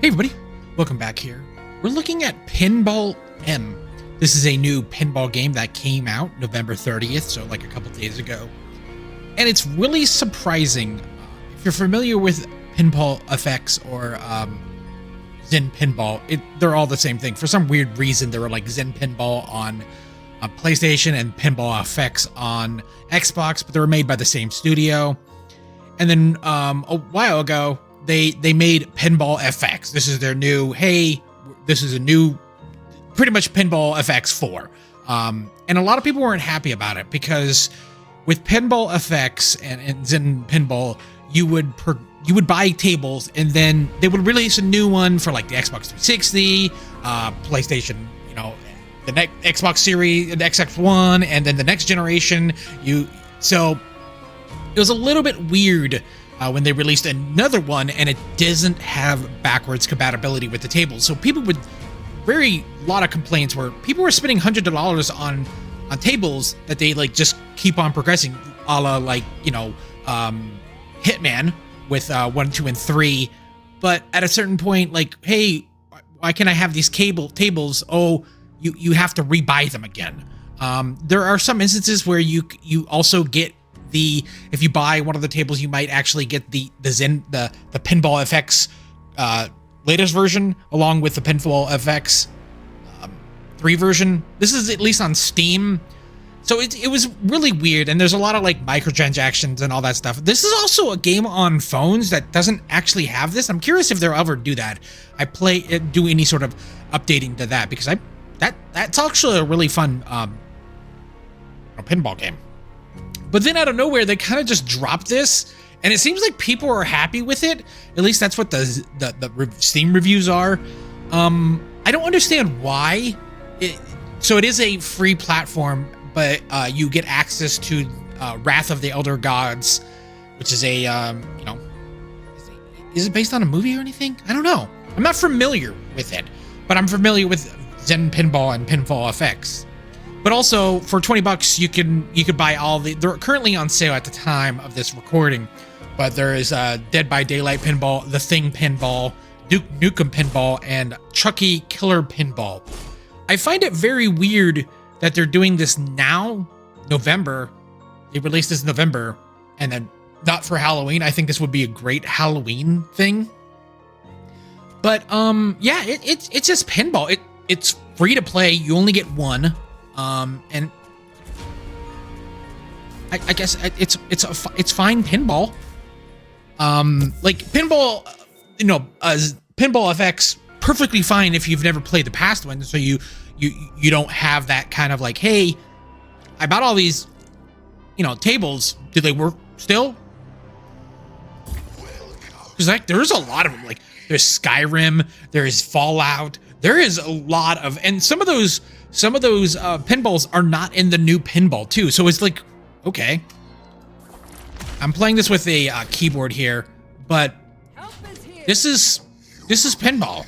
Hey everybody, welcome back here. We're looking at Pinball M. This is a new pinball game that came out November 30th, so like a couple days ago. And it's really surprising. If you're familiar with Pinball FX or Zen Pinball, they're all the same thing. For some weird reason, they were like Zen Pinball on PlayStation and Pinball FX on Xbox, but they were made by the same studio. And then a while ago, they made Pinball FX. This is their new, hey, this is a new, pretty much Pinball FX 4. And a lot of people weren't happy about it because with Pinball FX and Zen Pinball, you would buy tables and then they would release a new one for like the Xbox 360, PlayStation, the next Xbox Series, the XX1, and then the next generation. So it was a little bit weird when they released another one and it doesn't have backwards compatibility with the tables. So people would a lot of complaints where people were spending hundreds of dollars on tables that they like just keep on progressing, a la like Hitman with 1, 2, and 3. But at a certain point, like, hey, why can I have these tables? Oh, you have to rebuy them again. There are some instances where you also get if you buy one of the tables, you might actually get the Pinball FX latest version along with the Pinball FX 3 version. This is at least on Steam. So it was really weird, and there's a lot of like microtransactions and all that stuff. This is also a game on phones that doesn't actually have this. I'm curious if they'll ever do that. Do any sort of updating to that, because that's actually a really fun pinball game. But then out of nowhere, they kind of just dropped this, and it seems like people are happy with it. At least that's what the Steam reviews are. I don't understand why. So it is a free platform, but you get access to Wrath of the Elder Gods, which is a is it based on a movie or anything? I don't know. I'm not familiar with it, but I'm familiar with Zen Pinball and Pinball FX. But also for $20, you could buy all they're currently on sale at the time of this recording. But there is Dead by Daylight Pinball, The Thing Pinball, Duke Nukem Pinball, and Chucky Killer Pinball. I find it very weird that they're doing this now, November. They released this in November, and then not for Halloween. I think this would be a great Halloween thing. But yeah, it's just pinball. It's free to play. You only get one. And I guess it's fine pinball. Like pinball, Pinball FX perfectly fine if you've never played the past one, so you don't have that kind of like, hey, I bought all these, tables. Do they work still? Because like there's a lot of them. Like there's Skyrim, there is Fallout, there is a lot of, and some of those pinballs are not in the new pinball too. So it's like, okay, I'm playing this with a keyboard here, but this is pinball.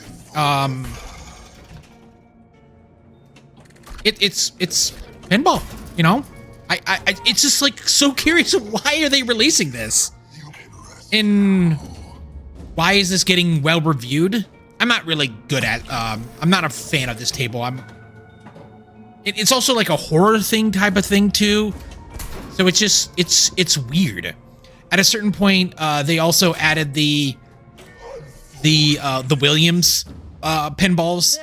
It's pinball. It's just like so curious. Why are they releasing this? And why is this getting well reviewed? I'm not really good at. I'm not a fan of this table. It's also like a horror thing type of thing too. So it's weird. At a certain point, they also added the Williams pinballs,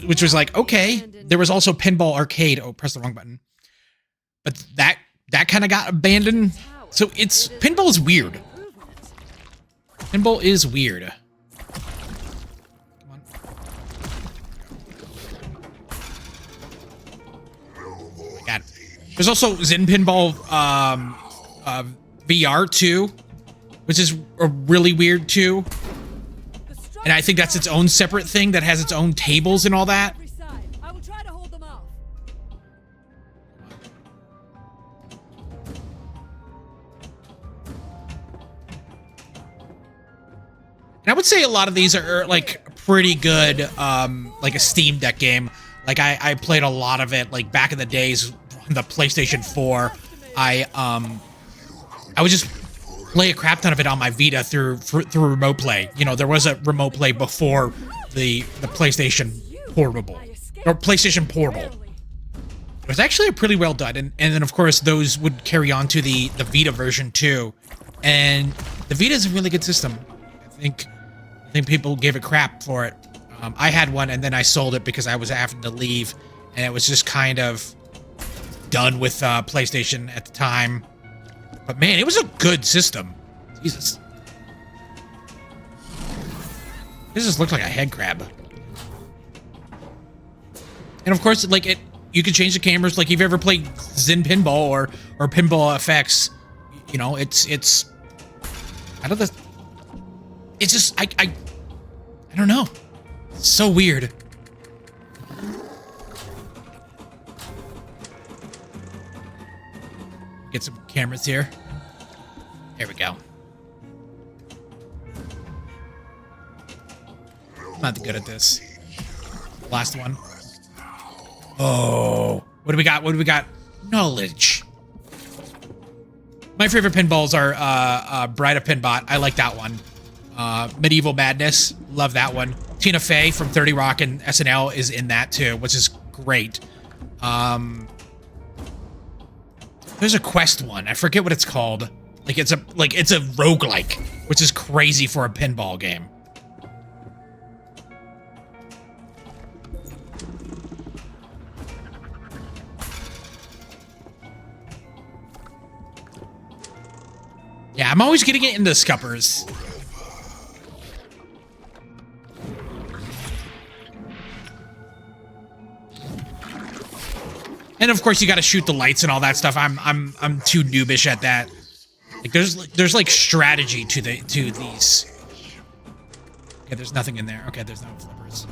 which was like, okay. There was also Pinball Arcade. Oh, press the wrong button. But that kind of got abandoned. So pinball is weird. Pinball is weird. Come on. Oh my God. There's also Zen Pinball VR 2, which is really weird too. And I think that's its own separate thing that has its own tables and all that. And I would say a lot of these are like pretty good, like a Steam Deck game. Like I played a lot of it like back in the days, the PlayStation 4. I was just play a crap ton of it on my Vita through remote play. You know, there was a remote play before the PlayStation Portable or PlayStation Portal. It was actually pretty well done, and then of course those would carry on to the Vita version too. And the Vita is a really good system. I think people gave it crap for it. I had one and then I sold it because I was having to leave, and it was just kind of done with PlayStation at the time. But man, it was a good system. Jesus. This just looked like a head crab. And of course, like you can change the cameras. Like if you ever played Zen Pinball or Pinball FX, you know, it's I don't know. It's just I don't know. It's so weird. Get some cameras here. There we go. I'm not good at this. Last one. Oh, what do we got? What do we got? Knowledge. My favorite pinballs are Bride of Pinbot. I like that one. Medieval Madness. Love that one. Tina Fey from 30 Rock and SNL is in that too, which is great. There's a quest one. I forget what it's called. Like it's a roguelike, which is crazy for a pinball game. Yeah, I'm always getting it into scuppers. And of course, you got to shoot the lights and all that stuff. I'm too noobish at that. Like there's like strategy to these. Okay, there's nothing in there. Okay, there's no flippers.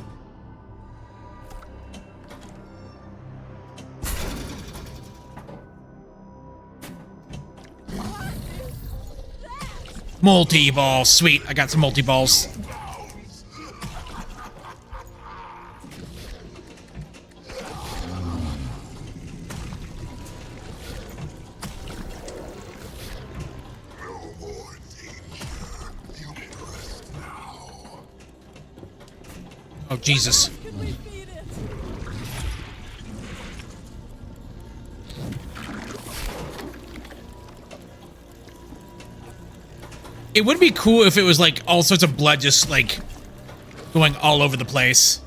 Multi-ball, sweet. I got some multi-balls. Oh, Jesus. It would be cool if it was like all sorts of blood just like going all over the place.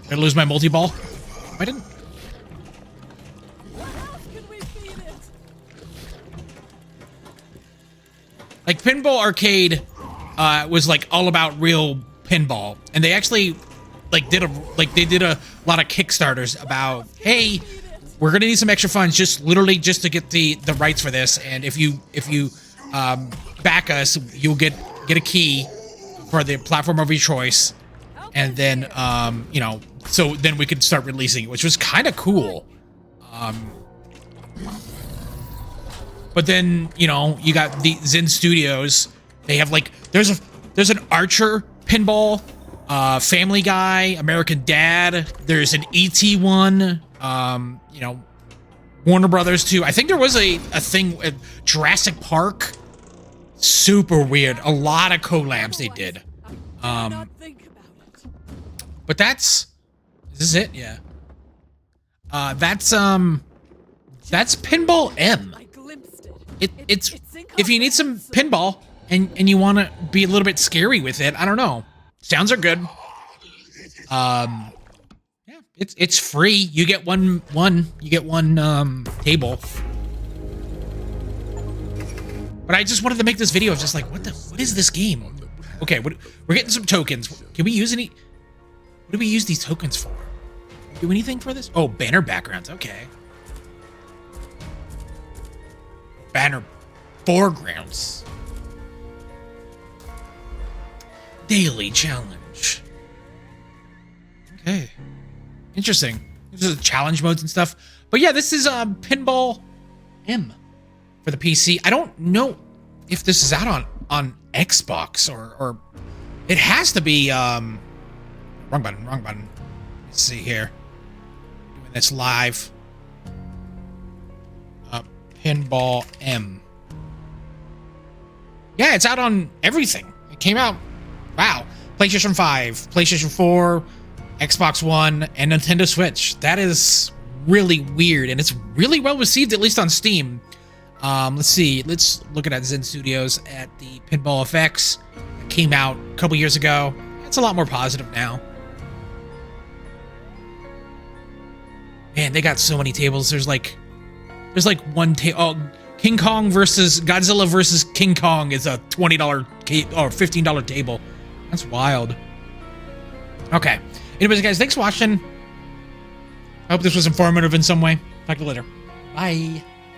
Did I lose my multi-ball? I didn't. Like Pinball Arcade was like all about real pinball, and they actually like did a lot of Kickstarters about, hey, we're gonna need some extra funds just literally just to get the rights for this, and if you back us, you'll get a key for the platform of your choice, and then you know, so then we could start releasing it, which was kind of cool. But then, you know, you got the Zen Studios. They have like there's an Archer pinball, Family Guy, American Dad. There's an ET one. You know, Warner Brothers too. I think there was a thing with Jurassic Park. Super weird. A lot of collabs they did. But is this it? Yeah. That's Pinball M. It's if you need some pinball and you want to be a little bit scary with it, I don't know. Sounds are good. Yeah, it's free. You get one table. But I just wanted to make this video of just like, what is this game? Okay, we're getting some tokens. Can we use any? What do we use these tokens for? Do anything for this? Oh, banner backgrounds. Okay. Banner foregrounds. Daily challenge. Okay. Interesting. This is challenge modes and stuff. But yeah, this is Pinball M for the PC. I don't know if this is out on Xbox or it has to be wrong button. Let's see here. Doing this live. Pinball M. Yeah, it's out on everything. It came out, wow. PlayStation 5, PlayStation 4, Xbox One, and Nintendo Switch. That is really weird, and it's really well received, at least on Steam. Let's see. Let's look at Zen Studios at the Pinball FX. It came out a couple years ago. It's a lot more positive now. Man, they got so many tables. There's like one table. Oh, King Kong versus Godzilla versus King Kong is a $20 or $15 table. That's wild. Okay. Anyways, guys, thanks for watching. I hope this was informative in some way. Talk to you later. Bye.